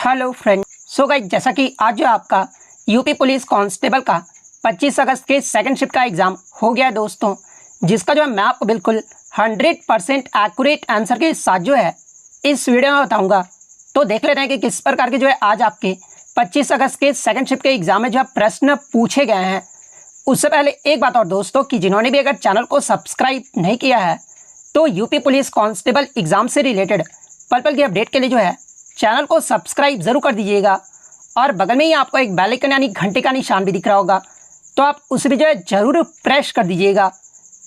Hello friend. So guys, जैसा कि आज जो आपका यूपी पुलिस कांस्टेबल का 25 अगस्त के सेकंड शिफ्ट का एग्ज़ाम हो गया है दोस्तों, जिसका जो है मैं आपको बिल्कुल 100% एक्यूरेट आंसर के साथ जो है इस वीडियो में बताऊंगा। तो देख लेते हैं कि किस प्रकार के जो है आज आपके 25 अगस्त के सेकंड शिफ्ट के एग्ज़ाम में जो है प्रश्न पूछे गए हैं। उससे पहले एक बात और दोस्तों, कि जिन्होंने भी अगर चैनल को सब्सक्राइब नहीं किया है तो यूपी पुलिस कांस्टेबल एग्ज़ाम से रिलेटेड पल पल की अपडेट के लिए जो है चैनल को सब्सक्राइब जरूर कर दीजिएगा। और बगल में ही आपको एक बेल आइकन यानी घंटे का निशान भी दिख रहा होगा, तो आप उसे भी जो है जरूर प्रेस कर दीजिएगा।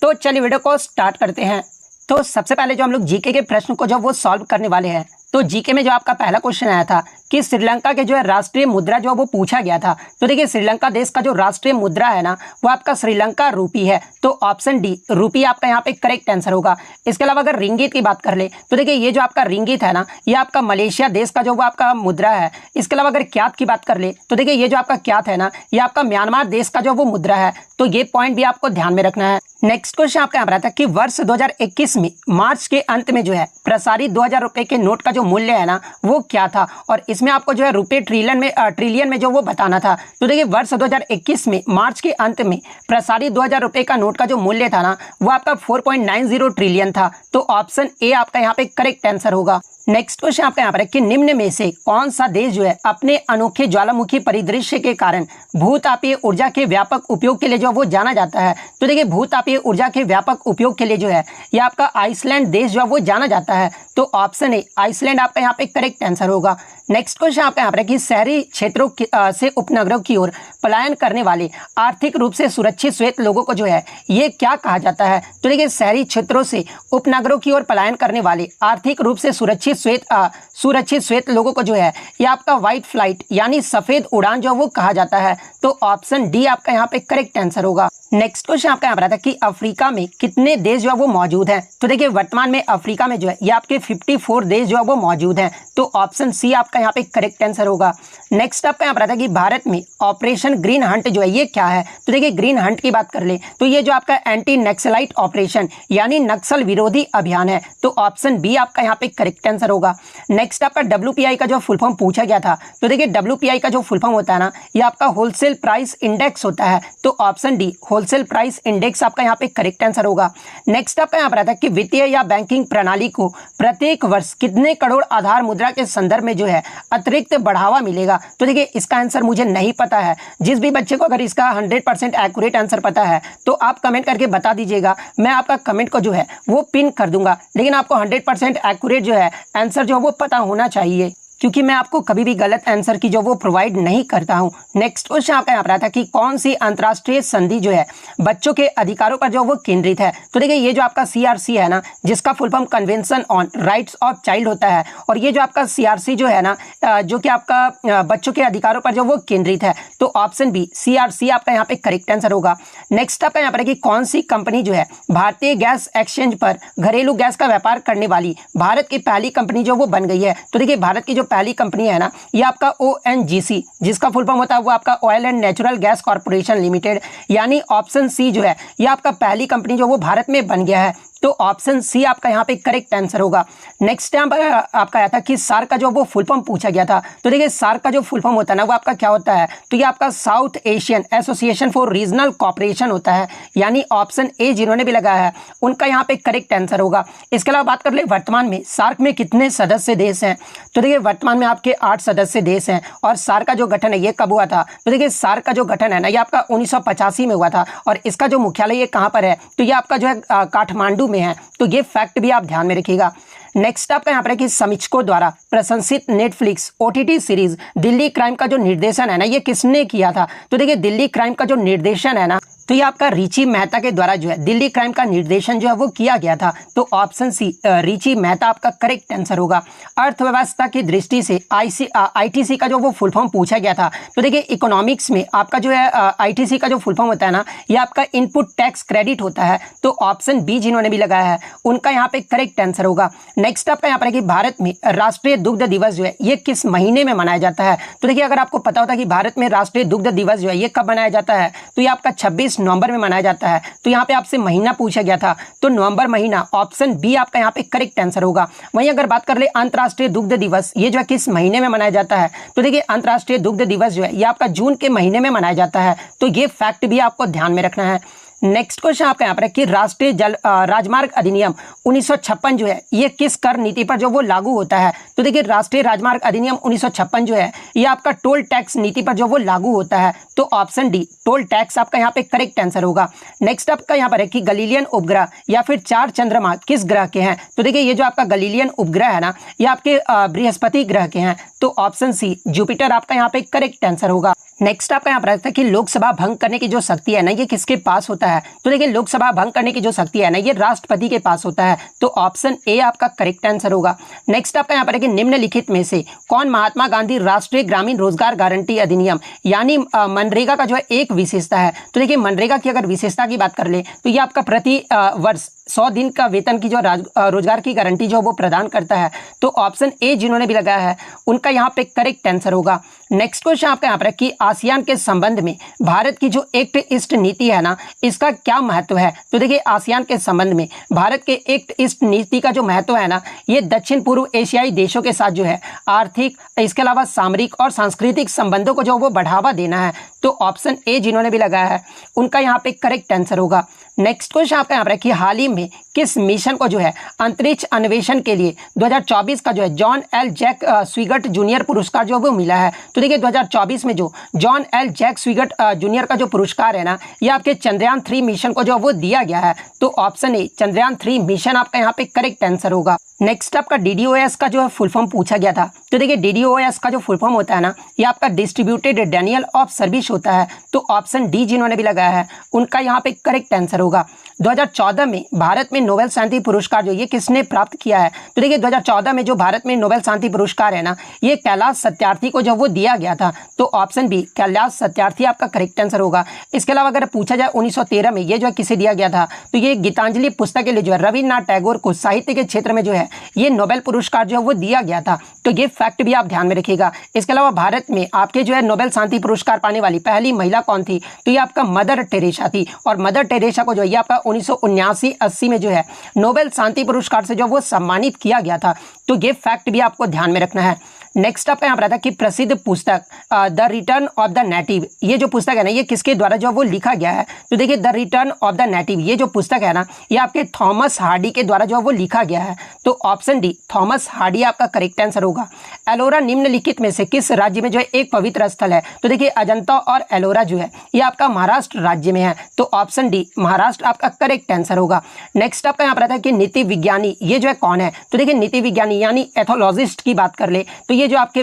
तो चलिए वीडियो को स्टार्ट करते हैं। तो सबसे पहले जो हम लोग जीके के प्रश्न को जो वो सॉल्व करने वाले हैं। तो जीके में जो आपका पहला क्वेश्चन आया था कि श्रीलंका के जो है राष्ट्रीय मुद्रा जो वो पूछा गया था। तो देखिए, श्रीलंका देश का जो राष्ट्रीय मुद्रा है ना, वो आपका श्रीलंका रूपी है। तो ऑप्शन डी रूपी आपका यहाँ पे करेक्ट आंसर होगा। इसके अलावा अगर रिंगित की बात कर ले तो देखिए, ये जो आपका रिंगित है ना, ये आपका मलेशिया देश का जो वो आपका मुद्रा है। इसके अलावा अगर क्यात की बात कर ले तो देखिए, ये जो आपका क्यात है ना, ये आपका म्यांमार देश का जो वो मुद्रा है। तो ये पॉइंट भी आपको ध्यान में रखना है। नेक्स्ट क्वेश्चन आपका यहाँ पर आता है कि वर्ष 2021 में मार्च के अंत में जो है प्रसारित 2000 रुपए के नोट का जो मूल्य है ना, वो क्या था। और इसमें आपको जो है रुपए ट्रिलियन में जो वो बताना था। तो देखिए, वर्ष 2021 में मार्च के अंत में प्रसारित 2000 रुपए का नोट का जो मूल्य था ना, वो आपका 4.90 ट्रिलियन था। तो ऑप्शन ए आपका यहाँ पे करेक्ट आंसर होगा। नेक्स्ट क्वेश्चन आपका यहाँ पर है कि निम्न में से कौन सा देश जो है अपने अनोखे ज्वालामुखी परिदृश्य के कारण भूतापीय ऊर्जा के व्यापक उपयोग के लिए जो वो जाना जाता है। तो देखिए, भूतापीय ऊर्जा के व्यापक उपयोग के लिए जो है ये आपका आइसलैंड देश जो है वो जाना जाता है। तो ऑप्शन ए आइसलैंड आपका यहाँ पे करेक्ट आंसर होगा। नेक्स्ट क्वेश्चन आपका यहाँ पर है कि शहरी क्षेत्रों से उपनगरों की ओर पलायन करने वाले आर्थिक रूप से सुरक्षित श्वेत लोगों को जो है ये क्या कहा जाता है। तो देखिए, शहरी क्षेत्रों से उपनगरों की ओर पलायन करने वाले आर्थिक रूप से सुरक्षित श्वेत लोगों को जो है ये आपका व्हाइट फ्लाइट यानी सफेद उड़ान जो वो कहा जाता है। तो ऑप्शन डी आपका यहाँ पे करेक्ट आंसर होगा। नेक्स्ट क्वेश्चन आपका यहाँ पर आता है कि अफ्रीका में कितने देश जो है वो मौजूद हैं। तो देखिए, वर्तमान में अफ्रीका में जो है ये आपके 54 देश जो है वो मौजूद हैं। तो ऑप्शन सी आपका यहाँ पे करेक्ट आंसर होगा। नेक्स्ट आपका यहाँ पर आता है कि भारत में ऑपरेशन ग्रीन हंट जो है ये क्या है। तो देखिए, ग्रीन हंट की बात कर ले तो ये जो आपका एंटी नक्सलाइट ऑपरेशन यानी नक्सल विरोधी अभियान है। तो ऑप्शन बी आपका यहाँ पे करेक्ट आंसर होगा। नेक्स्ट आपका WPI का जो फुल फॉर्म पूछा गया था। तो देखिए, WPI का जो फुल फॉर्म होता है ना, ये आपका होलसेल प्राइस इंडेक्स होता है। तो option D wholesale price index आपका यहाँ पे करेक्ट आंसर होगा। नेक्स्ट आपका यहाँ पर आता है कि वित्तीय या बैंकिंग प्रणाली को प्रत्येक वर्ष कितने करोड़ आधार मुद्रा के संदर्भ में जो है अतिरिक्त बढ़ावा मिलेगा। तो देखिए, इसका आंसर मुझे नहीं पता है। जिस भी बच्चे को अगर इसका 100% एक्यूरेट आंसर पता है तो आप कमेंट करके बता दीजिएगा। मैं आपका कमेंट को जो है वो पिन कर दूंगा। लेकिन आपको 100% एक्यूरेट जो है आंसर जो वो पता होना चाहिए, क्योंकि मैं आपको कभी भी गलत आंसर की जो वो प्रोवाइड नहीं करता हूं। नेक्स्ट क्वेश्चन आपका यहाँ पर आता है कि कौन सी अंतर्राष्ट्रीय संधि जो है बच्चों के अधिकारों पर जो वो केंद्रित है। तो देखिए, ये जो आपका CRC है ना, जिसका full form convention on rights of child होता है। और ये जो आपका CRC जो है ना, जो कि आपका बच्चों के अधिकारों पर जो वो केंद्रित है। तो ऑप्शन बी CRC आपका यहाँ पे करेक्ट आंसर होगा। नेक्स्ट आपका यहाँ पर है कि कौन सी कंपनी जो है भारतीय गैस एक्सचेंज पर घरेलू गैस का व्यापार करने वाली भारत की पहली कंपनी जो वो बन गई है। तो देखिए, भारत की जो पहली कंपनी है ना, ये आपका ONGC, जिसका फुल फॉर्म होता है वो आपका oil and natural gas corporation limited, यानी ऑप्शन सी जो है ये आपका पहली कंपनी जो वो भारत में बन गया है। तो ऑप्शन सी आपका यहाँ पे करेक्ट आंसर होगा। नेक्स्ट टाइम आपका आया था कि सार्क का जो वो फुल फॉर्म पूछा गया था। तो देखिए, सार्क का जो फुल फॉर्म होता है ना, वो आपका क्या होता है। तो ये आपका South Asian Association for Regional Cooperation होता है, यानी ऑप्शन ए जिन्होंने भी लगाया है उनका यहाँ पे करेक्ट आंसर होगा। इसके अलावा बात कर ले वर्तमान में सार्क में कितने सदस्य देश हैं। तो देखिए, वर्तमान में आपके 8 सदस्य देश हैं। और सार्क का जो गठन है ये कब हुआ था। तो देखिए, सार्क का जो गठन है ना, ये आपका 1985 में हुआ था। और इसका जो मुख्यालय ये कहाँ पर है, तो ये आपका जो है काठमांडू में है। तो ये फैक्ट भी आप ध्यान में रखिएगा। नेक्स्ट आपका यहाँ पर है कि समीक्षकों द्वारा प्रशंसित Netflix OTT series Delhi crime का जो निर्देशन है ना, ये किसने किया था। तो देखिए, दिल्ली क्राइम का जो निर्देशन है ना, तो ये आपका रिची मेहता के द्वारा जो है दिल्ली क्राइम का निर्देशन जो है वो किया गया था। तो ऑप्शन सी रिची मेहता आपका करेक्ट आंसर होगा। अर्थव्यवस्था की दृष्टि से ITC का जो वो फुल फॉर्म पूछा गया था। तो देखिए, इकोनॉमिक्स में आपका जो है ITC का जो फुल फॉर्म होता है ना, ये आपका इनपुट टैक्स क्रेडिट होता है। तो ऑप्शन बी जिन्होंने भी लगाया है उनका यहाँ पे करेक्ट आंसर होगा। नेक्स्ट आपका यहाँ पर है कि भारत में राष्ट्रीय दुग्ध दिवस जो है ये किस महीने में मनाया जाता है। तो देखिए, अगर आपको पता होता है कि भारत में राष्ट्रीय दुग्ध दिवस जो है ये कब मनाया जाता है, तो ये आपका 26 किस नवंबर में मनाया जाता है? तो यहाँ पे आपसे महीना पूछा गया था, तो नवंबर महीना, ऑप्शन बी आपका यहाँ पे करेक्ट आंसर होगा। वहीं अगर बात कर ले अंतर्राष्ट्रीय दुग्ध दिवस, ये जो है किस महीने में मनाया जाता है? तो देखिए अंतर्राष्ट्रीय दुग्ध दिवस जो है ये आपका जून के महीने में मनाया जाता है, तो ये फैक्ट भी आपको ध्यान में रखना है। नेक्स्ट क्वेश्चन आपका यहाँ पर है कि राष्ट्रीय राजमार्ग अधिनियम 1956 जो है ये किस कर नीति पर जो वो लागू होता है? तो देखिए राष्ट्रीय राजमार्ग अधिनियम 1956 जो है ये आपका टोल टैक्स नीति पर जो वो लागू होता है, तो ऑप्शन डी टोल टैक्स आपका यहाँ पे करेक्ट आंसर होगा। नेक्स्ट आपका यहाँ पर है कि गलीलियन उपग्रह या फिर 4 चंद्रमा किस ग्रह के हैं? तो देखिए ये जो आपका गलीलियन उपग्रह है ना ये आपके बृहस्पति ग्रह के हैं, तो ऑप्शन सी जुपिटर आपका यहाँ पे करेक्ट आंसर होगा। नेक्स्ट आपका यहाँ पर है कि लोकसभा भंग करने की जो शक्ति है ना ये किसके पास होता है? तो देखिए लोकसभा भंग करने की जो शक्ति है ना ये राष्ट्रपति के पास होता है, तो ऑप्शन ए आपका करेक्ट आंसर होगा। नेक्स्ट आपका यहाँ पर है कि निम्नलिखित में से कौन महात्मा गांधी राष्ट्रीय ग्रामीण रोजगार गारंटी अधिनियम यानी मनरेगा का जो है एक विशेषता है? तो देखिए मनरेगा की अगर विशेषता की बात कर ले तो ये आपका प्रति वर्ष 100 दिन का वेतन की जो रोजगार की गारंटी जो वो प्रदान करता है, तो ऑप्शन ए जिन्होंने भी लगाया है उनका यहाँ पे करेक्ट आंसर होगा। नेक्स्ट क्वेश्चन आपका यहाँ पर है कि आसियान के संबंध में भारत की जो एक्ट ईस्ट नीति है ना इसका क्या महत्व है? तो देखिए आसियान के संबंध में भारत के एक्ट ईस्ट नीति का जो महत्व है ना ये दक्षिण पूर्व एशियाई देशों के साथ जो है आर्थिक, इसके अलावा सामरिक और सांस्कृतिक संबंधों को जो वो बढ़ावा देना है, तो ऑप्शन ए जिन्होंने भी लगाया है उनका यहाँ पे करेक्ट आंसर होगा। नेक्स्ट क्वेश्चन आपका यहाँ पर है कि हाल ही में किस मिशन को जो है अंतरिक्ष अन्वेषण के लिए 2024 का जो है जॉन एल जैक स्विगट जूनियर पुरस्कार जो वो मिला है? तो देखिए 2024 में जो जॉन एल जैक स्विगट जूनियर का जो पुरस्कार है ना ये आपके चंद्रयान 3 मिशन को जो वो दिया गया है, तो ऑप्शन ए चंद्रयान 3 मिशन आपका यहाँ पे करेक्ट आंसर होगा। नेक्स्ट आपका DDoS का जो है फुल फॉर्म पूछा गया था, तो देखिए DDoS का जो फुल फॉर्म होता है ना ये आपका डिस्ट्रीब्यूटेड डेनियल ऑफ सर्विस होता है, तो ऑप्शन डी जिन्होंने भी लगाया है उनका यहाँ पे करेक्ट आंसर होगा। 2014 में भारत में नोबेल शांति पुरस्कार जो ये किसने प्राप्त किया है? तो देखिए 2014 में जो भारत में नोबेल शांति पुरस्कार है ना ये कैलाश सत्यार्थी को जो वो दिया गया था, तो ऑप्शन बी कैलाश सत्यार्थी आपका करेक्ट आंसर होगा। इसके अलावा अगर पूछा जाए 1913 में ये जो है किसे दिया गया था, तो ये गीतांजलि पुस्तक के लिए जो है रविन्द्रनाथ टैगोर को साहित्य के क्षेत्र में जो है ये नोबेल पुरस्कार जो है वो दिया गया था, तो ये फैक्ट भी आप ध्यान में रखिएगा। इसके अलावा भारत में आपके जो है नोबेल शांति पुरस्कार पाने वाली पहली महिला कौन थी? तो ये आपका मदर टेरेसा थी, और मदर टेरेसा को जो है ये आपका 1979-80 में जो है नोबेल शांति पुरस्कार से जो वो सम्मानित किया गया था, तो ये फैक्ट भी आपको ध्यान में रखना है। नेक्स्ट आपका यहाँ पर आता है कि प्रसिद्ध पुस्तक the return of the native, ये जो पुस्तक है ना ये किसके द्वारा जो वो लिखा गया है? तो देखिए the return of the native ये जो पुस्तक है ना ये आपके थॉमस हार्डी के द्वारा जो वो लिखा गया है, तो ऑप्शन डी थॉमस हार्डी आपका करेक्ट आंसर होगा। एलोरा निम्नलिखित में से किस राज्य में जो है एक पवित्र स्थल है? तो देखिए अजंता और एलोरा जो है ये आपका महाराष्ट्र राज्य में है, तो ऑप्शन डी महाराष्ट्र आपका करेक्ट आंसर होगा। नेक्स्ट आपका यहाँ पर आता है कि नीति विज्ञानी ये जो है कौन है? तो देखिए नीति विज्ञानी यानी एथोलॉजिस्ट की बात कर ले तो ये जो आपके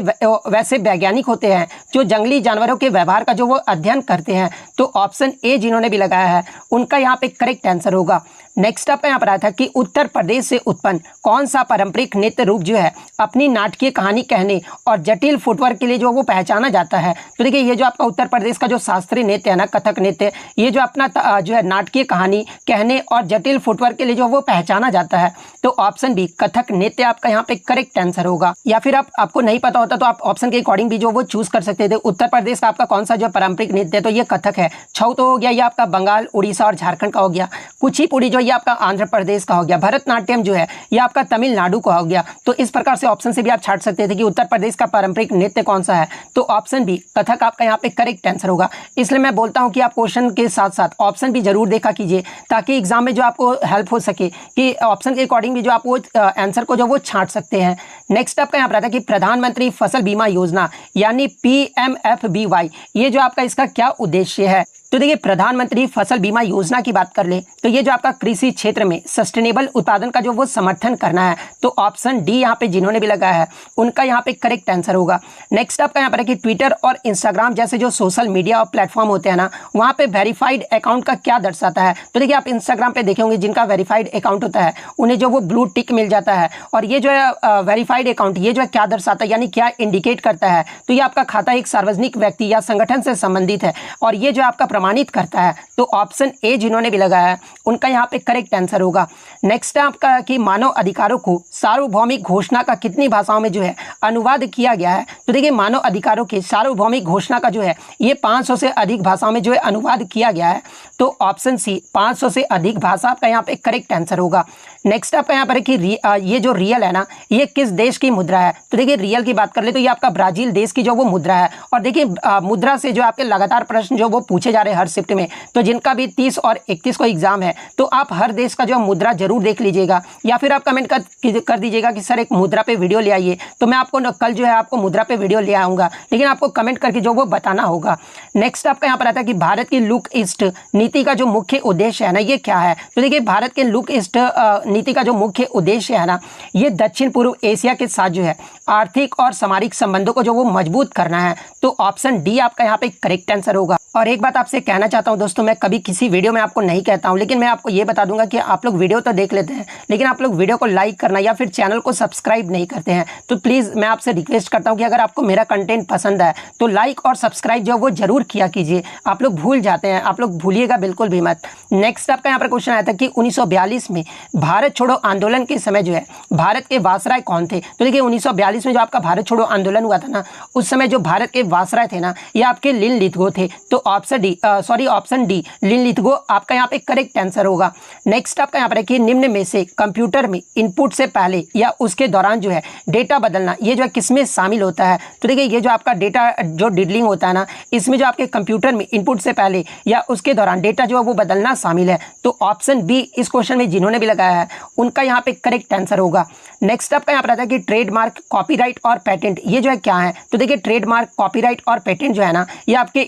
वैसे वैज्ञानिक होते हैं जो जंगली जानवरों के व्यवहार का जो वो अध्ययन करते हैं, तो ऑप्शन ए जिन्होंने भी लगाया है उनका यहाँ पे करेक्ट आंसर होगा। नेक्स्ट आपका यहाँ पर आया था कि उत्तर प्रदेश से उत्पन्न कौन सा पारंपरिक नृत्य रूप जो है अपनी नाटकीय कहानी कहने और जटिल फुटवर्क के लिए जो वो पहचाना जाता है? तो देखिए ये जो आपका उत्तर प्रदेश का जो शास्त्रीय नृत्य है ना कथक नृत्य, ये जो अपना जो है नाटकीय कहानी कहने और जटिल फुटवर्क के लिए जो वो पहचाना जाता है, तो ऑप्शन बी कथक नृत्य आपका यहाँ पे करेक्ट आंसर होगा। या फिर आपको नहीं पता होता तो आप ऑप्शन के अकॉर्डिंग भी जो वो चूज कर सकते थे। उत्तर प्रदेश का आपका कौन सा जो पारंपरिक नृत्य है? तो ये कथक है। छऊ तो हो गया ये आपका बंगाल, उड़ीसा और झारखंड का हो गया। कुचिपुड़ी जो ये आपका आंध्र प्रदेश का हो गया। भरतनाट्यम जो है ये आपका तमिलनाडु का हो गया। तो इस प्रकार से ऑप्शन से भी आप छाट सकते थे कि उत्तर प्रदेश का पारंपरिक नृत्य कौन सा है, तो ऑप्शन बी कथक आपका यहाँ पे करेक्ट आंसर होगा। इसलिए मैं बोलता हूँ कि आप क्वेश्चन के साथ साथ ऑप्शन भी जरूर देखा कीजिए ताकि एग्जाम में जो आपको हेल्प हो सके कि ऑप्शन के अकॉर्डिंग भी जो आप वो आंसर को जो वो छांट सकते हैं। नेक्स्ट आपका यहाँ पर आता है कि प्रधानमंत्री फसल बीमा योजना यानी PMFBY ये जो आपका इसका क्या उद्देश्य है? तो देखिए प्रधानमंत्री फसल बीमा योजना की बात कर ले तो ये जो आपका कृषि क्षेत्र में सस्टेनेबल उत्पादन का जो वो समर्थन करना है, तो ऑप्शन डी यहाँ पे जिन्होंने भी लगाया है उनका यहाँ पे करेक्ट आंसर होगा। नेक्स्ट आपका यहाँ पर है कि ट्विटर और इंस्टाग्राम जैसे जो सोशल मीडिया और प्लेटफॉर्म होते हैं ना वहाँ पे वेरीफाइड अकाउंट का क्या दर्शाता है? तो देखिए आप इंस्टाग्राम पे देखे होंगे जिनका वेरीफाइड अकाउंट होता है उन्हें जो वो ब्लू टिक मिल जाता है, और ये जो है वेरीफाइड अकाउंट ये जो है क्या दर्शाता है यानी क्या इंडिकेट करता है? तो ये आपका खाता एक सार्वजनिक व्यक्ति या संगठन से संबंधित है, और ये जो आपका प्रमाणित करता है। तो ऑप्शन ए जिन्होंने भी लगाया है उनका यहाँ पे करेक्ट आंसर होगा। नेक्स्ट है आपका कि मानव अधिकारों को सार्वभौमिक घोषणा का कितनी भाषाओं में जो है अनुवाद किया गया है। तो देखिए मानव अधिकारों के सार्वभौमिक घोषणा का जो है ये 500 से अधिक भाषाओं में जो है अनुवाद किया गया है। तो ऑप्शन सी 500 से अधिक भाषा आपका यहाँ पे करेक्ट आंसर होगा। नेक्स्ट आपका यहाँ पर है कि ये जो रियल है ना ये किस देश की मुद्रा है। तो देखिए रियल की बात कर ले तो ये आपका ब्राजील देश की जो वो मुद्रा है। और देखिए मुद्रा से जो आपके लगातार प्रश्न जो वो पूछे जा रहे हैं हर शिफ्ट में, तो जिनका भी 30 और 31 को एग्जाम है तो आप हर देश का जो मुद्रा जरूर देख लीजिएगा, या फिर आप कमेंट कर दीजिएगा कि सर एक मुद्रा पे वीडियो ले आइए, तो मैं आपको कल जो है आपको मुद्रा पे वीडियो ले आऊँगा, लेकिन आपको कमेंट करके जो वो बताना होगा। नेक्स्ट आपका यहाँ पर आता है कि भारत की लुक ईस्ट नीति का जो मुख्य उद्देश्य है ना ये क्या है। तो देखिए भारत के लुक ईस्ट नीति का जो मुख्य उद्देश्य है ना ये दक्षिण पूर्व एशिया के साथ जो है आर्थिक और सामरिक संबंधों को जो वो मजबूत करना है। तो ऑप्शन डी आपका यहाँ पे करेक्ट आंसर होगा। और एक बात आपसे कहना चाहता हूं दोस्तों, मैं कभी किसी वीडियो में आपको नहीं कहता हूं, लेकिन मैं आपको ये बता दूंगा कि आप लोग वीडियो तो देख लेते हैं लेकिन आप लोग वीडियो को लाइक करना या फिर चैनल को सब्सक्राइब नहीं करते हैं। तो प्लीज़ मैं आपसे रिक्वेस्ट करता हूं कि अगर आपको मेरा कंटेंट पसंद है तो लाइक और सब्सक्राइब जो वो जरूर किया कीजिए। आप लोग भूल जाते हैं, आप लोग भूलिएगा बिल्कुल भी मत। नेक्स्ट आपका यहाँ पर क्वेश्चन आया था कि 1942 में भारत छोड़ो आंदोलन के समय जो है भारत के वासराय कौन थे। तो देखिए 1942 में जो आपका भारत छोड़ो आंदोलन हुआ था ना उस समय जो भारत के वासराय थे ना ये आपके लिन लिथगो थे। तो ऑप्शन डी लिन लिथगो आपका यहाँ पे करेक्ट आंसर होगा। नेक्स्ट आपका यहाँ पर है कि निम्न में से कंप्यूटर में इनपुट से पहले या उसके दौरान जो है डेटा बदलना ये जो है किसमें शामिल होता है। तो देखिए ये जो आपका डेटा जो डिडलिंग होता है ना इसमें जो आपके कंप्यूटर में इनपुट से पहले या उसके दौरान डेटा जो है वो बदलना शामिल है। तो ऑप्शन बी इस क्वेश्चन में जिन्होंने भी लगाया है उनका यहाँ पे करेक्ट आंसर होगा। नेक्स्ट आपका यहाँ पर आता है कि ट्रेडमार्क, कॉपीराइट और पेटेंट ये जो है क्या है। तो देखिए ट्रेडमार्क, कॉपीराइट और पेटेंट जो है ना ये आपके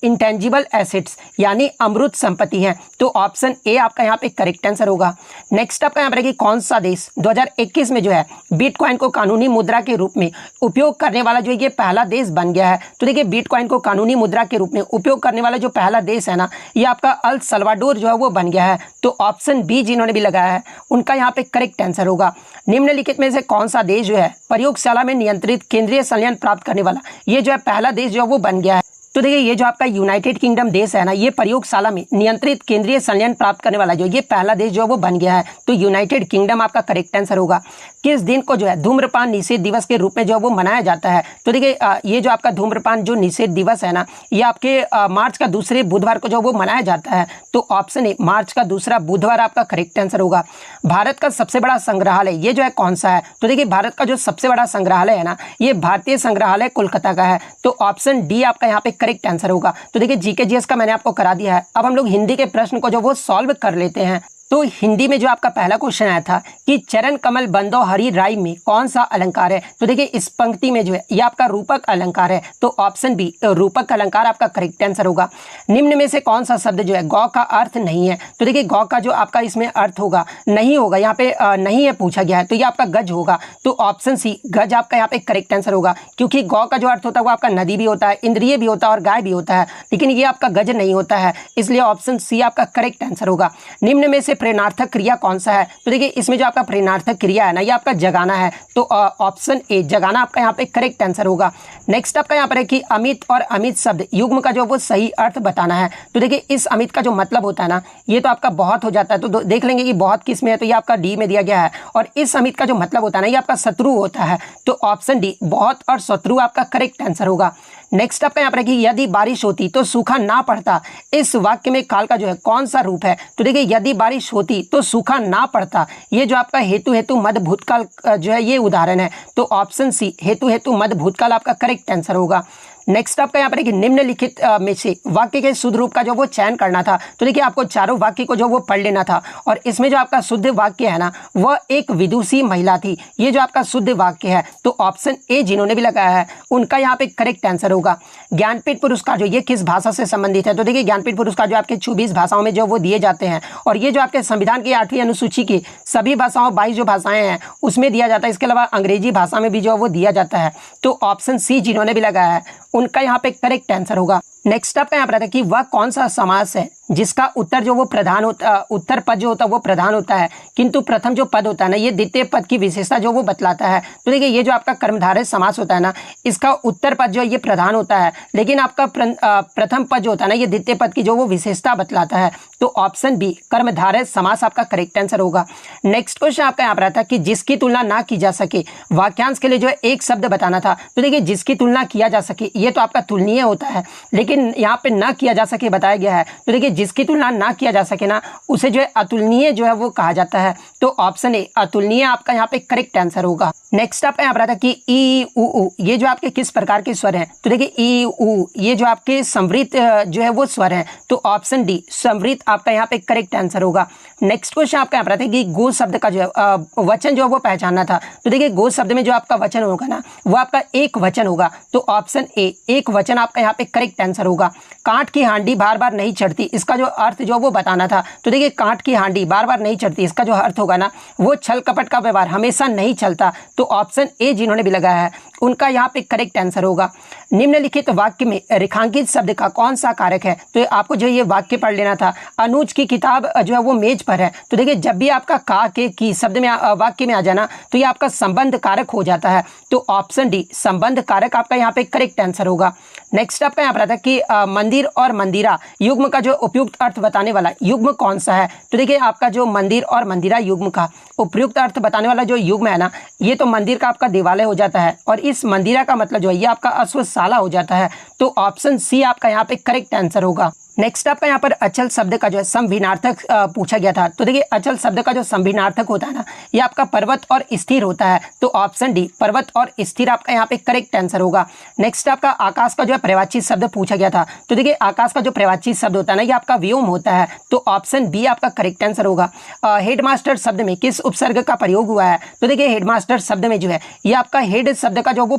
इंटेंजिबल एसेट्स यानी अमूर्त संपत्ति है। तो ऑप्शन ए आपका यहाँ पे करेक्ट आंसर होगा। नेक्स्ट आपका यहाँ पर है कि कौन सा देश 2021 में जो है बिटकॉइन को कानूनी मुद्रा के रूप में उपयोग करने वाला जो ये पहला देश बन गया है। तो देखिए बिटकॉइन को कानूनी मुद्रा के रूप में उपयोग करने वाला जो पहला देश है ना ये आपका अल सल्वाडोर जो है वो बन गया है। तो ऑप्शन बी जिन्होंने भी लगाया है उनका यहाँ पे करेक्ट आंसर होगा। निम्नलिखित में से कौन सा देश जो है प्रयोगशाला में नियंत्रित केंद्रीय संलयन प्राप्त करने वाला ये जो है पहला देश जो है वो बन गया है। तो देखिए ये जो आपका यूनाइटेड किंगडम देश है ना ये प्रयोगशाला में नियंत्रित केंद्रीय संलयन प्राप्त करने वाला जो ये पहला देश जो वो बन गया है। तो यूनाइटेड किंगडम आपका करेक्ट आंसर होगा। किस दिन को जो है धूम्रपान निषेध दिवस के रूप में जो वो मनाया जाता है। तो देखिए ये जो आपका धूम्रपान जो निषेध दिवस है ना ये आपके मार्च का दूसरे बुधवार को जो वो मनाया जाता है। तो ऑप्शन ए मार्च का दूसरा बुधवार आपका करेक्ट आंसर होगा। भारत का सबसे बड़ा संग्रहालय ये जो है कौन सा है। तो देखिए भारत का जो सबसे बड़ा संग्रहालय है ना ये भारतीय संग्रहालय कोलकाता का है। तो ऑप्शन डी आपका यहाँ पे करेक्ट आंसर होगा। तो देखिए जीके जीएस का मैंने आपको करा दिया है। अब हम लोग हिंदी के प्रश्न को जो वो सॉल्व कर लेते हैं। तो हिंदी में जो आपका पहला क्वेश्चन आया था कि चरण कमल बंदो हरि राई में कौन सा अलंकार है। तो देखिए इस पंक्ति में जो है ये आपका रूपक अलंकार है। तो ऑप्शन बी रूपक अलंकार आपका करेक्ट आंसर होगा। निम्न में से कौन सा शब्द जो है गौ का अर्थ नहीं है। तो देखिए गौ का जो आपका इसमें अर्थ होगा नहीं होगा, यहाँ पे नहीं है पूछा गया है तो ये आपका गज होगा। तो ऑप्शन सी गज आपका यहाँ पे करेक्ट आंसर होगा, क्योंकि गौ का जो अर्थ होता है वो आपका नदी भी होता है, इंद्रिय भी होता है और गाय भी होता है, लेकिन ये आपका गज नहीं होता है, इसलिए ऑप्शन सी आपका करेक्ट आंसर होगा। निम्न में से प्रेरणार्थक क्रिया कौन सा है। तो देखिए इसमें जो आपका प्रेरणार्थक क्रिया है ना ये आपका जगाना है। तो ऑप्शन ए जगाना आपका यहाँ पे करेक्ट आंसर होगा। नेक्स्ट आपका यहाँ पर है कि अमित और अमित शब्द युग्म का जो वो सही अर्थ बताना है। तो देखिए इस अमित का जो मतलब होता है ना ये तो आपका बहुत हो जाता है, तो देख लेंगे कि बहुत किस में है, तो ये आपका डी में दिया गया है। और इस अमित का जो मतलब होता है ना ये आपका शत्रु होता है। तो ऑप्शन डी बहुत और शत्रु आपका करेक्ट आंसर होगा। नेक्स्ट आपका यहाँ पर है कि यदि बारिश होती तो सूखा ना पड़ता, इस वाक्य में काल का जो है कौन सा रूप है। तो देखिए यदि बारिश होती तो सूखा ना पड़ता, ये जो आपका हेतु हेतु मध्य भूतकाल जो है ये उदाहरण है। तो ऑप्शन सी हेतु हेतु मध्य भूतकाल आपका करेक्ट आंसर होगा। नेक्स्ट आपका यहाँ पर है कि निम्नलिखित में से वाक्य के शुद्ध रूप का जो वो चयन करना था। तो देखिए आपको चारों वाक्य को जो वो पढ़ लेना था, और इसमें जो आपका शुद्ध वाक्य है ना वह एक विदुषी महिला थी, ये जो आपका शुद्ध वाक्य है। तो ऑप्शन ए जिन्होंने भी लगाया है उनका यहाँ पे करेक्ट आंसर होगा। ज्ञानपीठ पुरस्कार जो ये किस भाषा से संबंधित है। तो देखिए ज्ञानपीठ पुरस्कार जो आपके 24 भाषाओं में जो वो दिए जाते हैं, और ये जो आपके संविधान की 8वीं अनुसूची की सभी भाषाओं 22 जो भाषाएं हैं उसमें दिया जाता है। इसके अलावा अंग्रेजी भाषा में भी जो वो दिया जाता है। तो ऑप्शन सी जिन्होंने भी लगाया है उनका यहाँ पे करेक्ट आंसर होगा। नेक्स्ट आपका यहाँ पर आता है कि वह कौन सा समास है जिसका उत्तर जो वो प्रधान होता, उत्तर पद जो होता है वो प्रधान होता है, किंतु प्रथम जो पद होता है ना ये द्वितीय पद की विशेषता जो वो बतलाता है। तो देखिए ये जो आपका कर्मधारय समास होता है ना, इसका उत्तर पद जो ये प्रधान होता है, लेकिन आपका प्रथम पद जो होता है ना ये द्वितीय पद की जो वो विशेषता बतलाता है। तो ऑप्शन बी कर्मधारय समास आपका करेक्ट आंसर होगा। नेक्स्ट क्वेश्चन आपका यहाँ पर आता है कि जिसकी तुलना ना की जा सके, वाक्यांश के लिए जो है एक शब्द बताना था। तो देखिए जिसकी तुलना किया जा सके ये तो आपका तुलनीय होता है, लेकिन यहाँ पे ना किया जा सके बताया गया है। तो देखिए जिसकी तुलना ना किया जा सके ना उसे जो है अतुलनीय जो है वो कहा जाता है। तो ऑप्शन ए अतुलनीय आपका यहाँ पे करेक्ट आंसर होगा। नेक्स्ट आपका यहाँ पर आता है कि ई उ उ ये जो आपके किस प्रकार के स्वर हैं। तो देखिए ई उ ये जो आपके समृद्ध जो है वो स्वर हैं। तो ऑप्शन डी समृद्ध आपका यहाँ पे करेक्ट आंसर होगा। नेक्स्ट क्वेश्चन आपका यहाँ पर आता है कि गो शब्द का जो है वचन जो है वो पहचानना था। तो देखिए गो शब्द में जो आपका वचन होगा ना वो आपका एक वचन होगा। तो ऑप्शन ए एक वचन आपका यहाँ पे करेक्ट आंसर होगा। कांट की हांडी बार बार नहीं चढ़ती, इसका जो अर्थ जो वो बताना था। तो देखिए कांट की हांडी बार बार नहीं चढ़ती, इसका जो अर्थ होगा ना वो छल कपट का व्यवहार हमेशा नहीं चलता। तो ऑप्शन ए जिन्होंने भी लगाया है उनका यहाँ पे करेक्ट आंसर होगा। निम्नलिखित वाक्य में रेखांकित शब्द का कौन सा कारक है। तो आपको जो ये वाक्य पढ़ लेना था, अनुज की किताब जो है वो मेज पर है। तो देखिए जब भी आपका का के की शब्द में वाक्य में आ जाना तो ये आपका संबंध कारक हो जाता है। तो ऑप्शन डी संबंध कारक आपका यहाँ पे करेक्ट आंसर होगा। नेक्स्ट आपका यहाँ पर आता है कि मंदिर और मंदिरा युग्म का जो उपयुक्त अर्थ बताने वाला युग्म कौन सा है। तो देखिए आपका जो मंदिर और मंदिरा युग्म का उपयुक्त अर्थ बताने वाला जो युग्म है ना ये तो मंदिर का आपका देवालय हो जाता है, और इस मंदिरा का मतलब जो है ये आपका अश्वशाला हो जाता है। तो ऑप्शन सी आपका यहाँ पे करेक्ट आंसर होगा। नेक्स्ट आपका यहाँ पर अचल शब्द का जो है संभिनार्थक पूछा गया था। तो देखिए अचल शब्द का जो संभिनार्थक होता है ना ये आपका पर्वत और स्थिर होता है। तो ऑप्शन डी पर्वत और स्थिर आपका यहाँ पे करेक्ट आंसर होगा। नेक्स्ट आपका आकाश का जो है प्रवाची शब्द पूछा गया था। तो देखिए आकाश का जो प्रवाची शब्द होता है ना ये आपका व्योम होता है। तो ऑप्शन बी आपका करेक्ट आंसर होगा। हेडमास्टर शब्द में किस उपसर्ग का प्रयोग हुआ है। तो देखिए हेडमास्टर शब्द में जो है ये आपका हेड शब्द का जो वो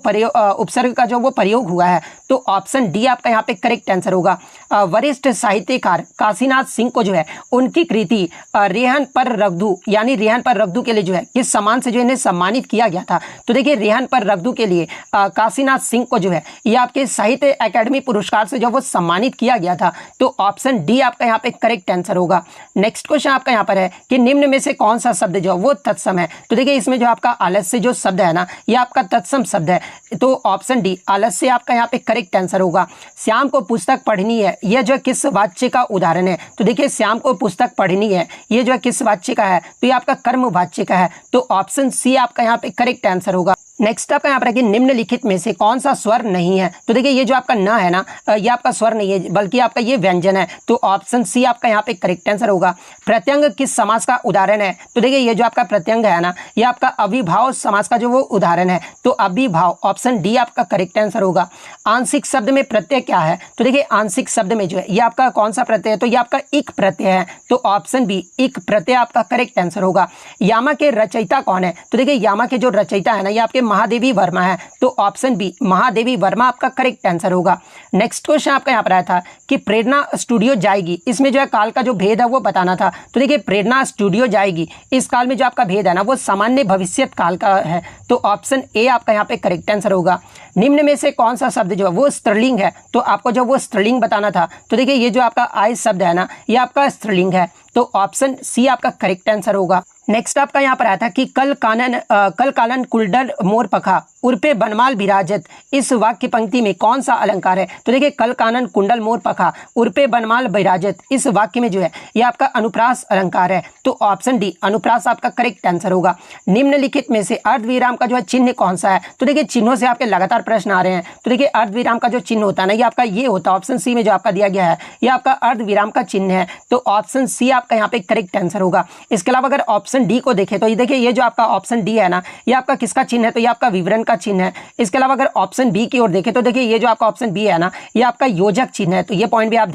उपसर्ग का जो वो प्रयोग हुआ है। तो ऑप्शन डी आपका यहाँ पे करेक्ट आंसर होगा। वरिष्ठ साहित्यकार काशीनाथ सिंह को जो है उनकी कृति रेहन पर रघदू यानी रेहन पर रघदू के लिए जो है किस सम्मान से जो इन्हें सम्मानित किया गया था। तो देखिए रेहन पर रघदू के लिए काशीनाथ सिंह को जो है ये आपके साहित्य अकेडमी पुरस्कार से जो वो सम्मानित किया गया था। तो ऑप्शन डी आपका यहाँ पे करेक्ट आंसर होगा। नेक्स्ट क्वेश्चन आपका यहाँ पर है कि निम्न में से कौन सा शब्द जो वो तत्सम है। तो देखिए इसमें जो आपका आलस्य जो शब्द है ना ये आपका तत्सम शब्द है। तो ऑप्शन डी आलस्य आपका यहाँ पे करेक्ट आंसर होगा। श्याम को पुस्तक पढ़नी है यह जो किस वाच्य का उदाहरण है। तो देखिए श्याम को पुस्तक पढ़नी है ये जो है किस वाच्य का है। तो ये आपका कर्म वाच्य का है। तो ऑप्शन सी आपका यहाँ पे करेक्ट आंसर होगा। नेक्स्ट आपका यहाँ पर है कि निम्नलिखित में से कौन सा स्वर नहीं है। तो देखिए ये जो आपका न है ना ये आपका स्वर नहीं है बल्कि आपका ये व्यंजन है। तो ऑप्शन सी आपका यहाँ पे करेक्ट आंसर होगा। प्रत्यंग किस समास का उदाहरण है। तो देखिए ये जो आपका प्रत्यंग है ना ये आपका अविभाव समास का जो वो उदाहरण है। तो अविभाव ऑप्शन डी आपका करेक्ट आंसर होगा। आंशिक शब्द में प्रत्यय क्या है। तो देखिए आंशिक शब्द में जो है ये आपका कौन सा प्रत्यय है। तो ये आपका इक प्रत्यय है। तो ऑप्शन बी इक प्रत्यय आपका करेक्ट आंसर होगा। यामा के रचयिता कौन है। तो देखिए यामा के जो रचयिता है ना ये आपके महादेवी वर्मा है। तो ऑप्शन बी महादेवी वर्मा आपका करेक्ट आंसर होगा। नेक्स्ट क्वेश्चन आपका यहाँ पर आया था कि प्रेरणा स्टूडियो जाएगी, इसमें जो है काल का जो भेद है वो बताना था। तो देखिए प्रेरणा स्टूडियो जाएगी इस काल में जो आपका भेद है ना वो सामान्य भविष्यत काल का है। तो ऑप्शन ए आपका यहाँ पे करेक्ट आंसर होगा। निम्न में से कौन सा शब्द जो है वो स्त्रीलिंग है। तो आपको जो वो स्त्रीलिंग बताना था। तो देखिए ये जो आपका आय शब्द है ना ये आपका स्त्रीलिंग है। तो ऑप्शन सी आपका करेक्ट आंसर होगा। नेक्स्ट आपका यहाँ पर आया था कि कल कानन कुलडर मोर पखा उर्पे बनमाल विराजत इस वाक्य पंक्ति में कौन सा अलंकार है। तो देखिए कल कानन कुंडल मोर पखा उर्पे बनमाल विराजत इस वाक्य में जो है ये आपका अनुप्रास अलंकार है। तो ऑप्शन डी अनुप्रास आपका करेक्ट आंसर होगा। निम्नलिखित में से अर्धविराम का जो है चिन्ह कौन सा है। तो देखिए चिन्हों से आपके लगातार प्रश्न आ रहे हैं। तो देखिए अर्धविराम का जो चिन्ह होता है ना ये आपका ये होता है। ऑप्शन सी में जो आपका दिया गया है ये आपका अर्धविराम का चिन्ह है। तो ऑप्शन सी आपका यहाँ पे करेक्ट आंसर होगा। इसके अलावा अगर ऑप्शन डी को देखें तो ये देखिए ये जो आपका ऑप्शन डी है ना ये आपका किसका चिन्ह है। तो ये आपका विवरण का चिन्ह है। इसके अलावा अगर ऑप्शन बी की ओर देखें तो देखिए ये जो आपका ऑप्शन बी है ना ये आपका योजक चिन्ह है। तो ये पॉइंट भी आप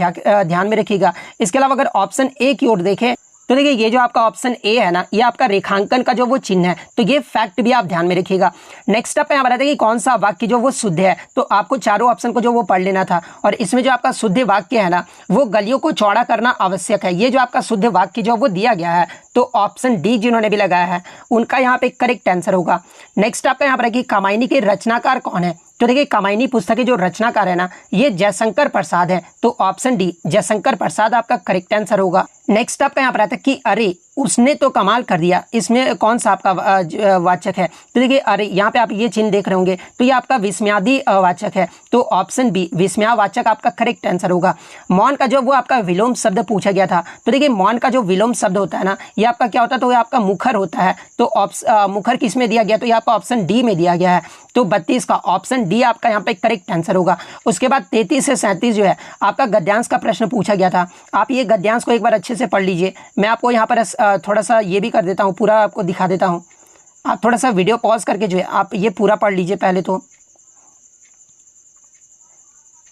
ध्यान में रखिएगा। इसके अलावा अगर ऑप्शन ए की ओर देखें तो देखिए ये जो आपका ऑप्शन ए है ना ये आपका रेखांकन का जो वो चिन्ह है। तो ये फैक्ट भी आप ध्यान में रखिएगा। नेक्स्ट आप यहाँ बताते हैं कि कौन सा वाक्य जो वो शुद्ध है। तो आपको चारों ऑप्शन को जो वो पढ़ लेना था। और इसमें जो आपका शुद्ध वाक्य है ना वो गलियों को चौड़ा करना आवश्यक है। ये जो आपका शुद्ध वाक्य जो वो दिया गया है। तो ऑप्शन डी जिन्होंने भी लगाया है उनका यहाँ पे करेक्ट आंसर होगा। नेक्स्ट आपका यहाँ पर है कि कामायनी के रचनाकार कौन है। तो देखिए कामायनी पुस्तक के जो रचनाकार है ना, ये जयशंकर प्रसाद है। तो ऑप्शन डी जयशंकर प्रसाद आपका करेक्ट आंसर होगा। नेक्स्ट आपका यहाँ पर आता है कि अरे उसने तो कमाल कर दिया, इसमें कौन सा आपका वाचक है? तो देखिए अरे यहाँ पे आप ये चिन्ह देख रहे होंगे, तो ये आपका विस्मयादि वाचक है। तो ऑप्शन बी विस्मयावाचक आपका करेक्ट आंसर होगा। मौन का जो वो आपका विलोम शब्द पूछा गया था, तो देखिए मौन का जो विलोम शब्द होता है ना, ये आपका क्या होता है? तो ये आपका मुखर होता है। तो मुखर किस में दिया गया? तो ये आपका ऑप्शन डी में दिया गया है। तो 32 का ऑप्शन डी आपका यहाँ पे करेक्ट आंसर होगा। उसके बाद 33 से 37 जो है आपका गद्यांश का प्रश्न पूछा गया था। आप ये गद्यांश को एक बार अच्छे से पढ़ लीजिए। मैं आपको यहाँ पर थोड़ा सा ये भी कर देता हूँ, पूरा आपको दिखा देता हूँ। आप थोड़ा सा वीडियो पॉज करके जो है आप ये पूरा पढ़ लीजिए पहले तो,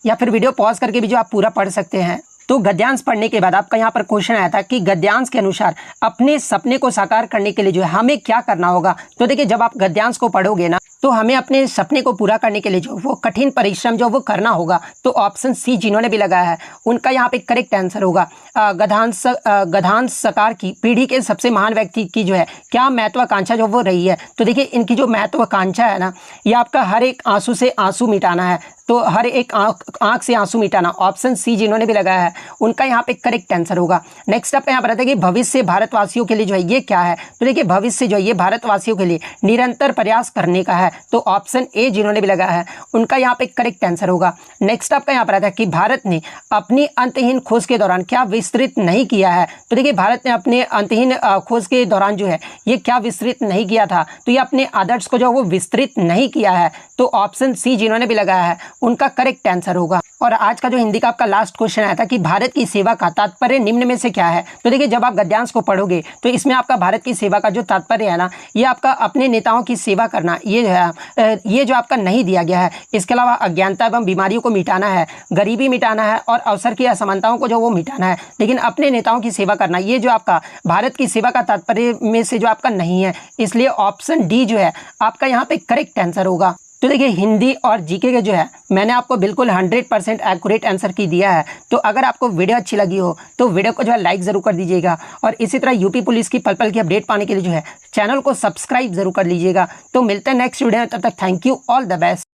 या फिर वीडियो पॉज करके भी जो आप पूरा पढ़ सकते हैं। तो गद्यांश पढ़ने के बाद आपका यहाँ पर क्वेश्चन आया था कि गद्यांश के अनुसार अपने सपने को साकार करने के लिए जो है हमें क्या करना होगा। तो देखिए जब आप गद्यांश को पढ़ोगे ना, तो हमें अपने सपने को पूरा करने के लिए जो वो कठिन परिश्रम जो वो करना होगा। तो ऑप्शन सी जिन्होंने भी लगाया है उनका यहाँ पे करेक्ट आंसर होगा। गद्यांश सकार की पीढ़ी के सबसे महान व्यक्ति की जो है क्या महत्वाकांक्षा जो वो रही है। तो देखिए इनकी जो महत्वाकांक्षा है ना, ये आपका हर एक आंसू से आंसू मिटाना है। तो हर एक आंख से आंसू मिटाना, ऑप्शन सी जिन्होंने भी लगाया है उनका यहाँ पे करेक्ट आंसर होगा। नेक्स्ट आपका यहाँ पर आता है कि भविष्य भारतवासियों के लिए जो है ये क्या है। तो देखिए भविष्य जो है ये भारतवासियों के लिए निरंतर प्रयास करने का है। तो ऑप्शन ए जिन्होंने भी लगाया है उनका यहाँ पे करेक्ट आंसर होगा। नेक्स्ट आपका यहाँ पर आता है कि भारत ने अपनी अंतहीन खोज के दौरान क्या विस्तृत नहीं किया है। तो देखिए भारत ने अपने अंतहीन खोज के दौरान जो है ये क्या विस्तृत नहीं किया था। तो ये अपने आदर्श को जो वो विस्तृत नहीं किया है। तो ऑप्शन सी जिन्होंने भी लगाया है उनका करेक्ट आंसर होगा। और आज का जो हिंदी का आपका लास्ट क्वेश्चन आया था कि भारत की सेवा का तात्पर्य निम्न में से क्या है। तो देखिए जब आप गद्यांश को पढ़ोगे तो इसमें आपका भारत की सेवा का जो तात्पर्य है ना, ये आपका अपने नेताओं की सेवा करना, ये जो है ये जो आपका नहीं दिया गया है। इसके अलावा अज्ञानता एवं बीमारियों को मिटाना है, गरीबी मिटाना है और अवसर की असमानताओं को जो वो मिटाना है, लेकिन अपने नेताओं की सेवा करना, ये जो आपका भारत की सेवा का तात्पर्य में से जो आपका नहीं है। इसलिए ऑप्शन डी जो है आपका यहाँ पे करेक्ट आंसर होगा। तो देखिए हिंदी और जीके के जो है मैंने आपको बिल्कुल 100% एक्यूरेट आंसर की दिया है। तो अगर आपको वीडियो अच्छी लगी हो तो वीडियो को जो है लाइक ज़रूर कर दीजिएगा, और इसी तरह यूपी पुलिस की पल पल की अपडेट पाने के लिए जो है चैनल को सब्सक्राइब ज़रूर कर लीजिएगा। तो मिलते हैं नेक्स्ट वीडियो में, तब तक thank you, all the best.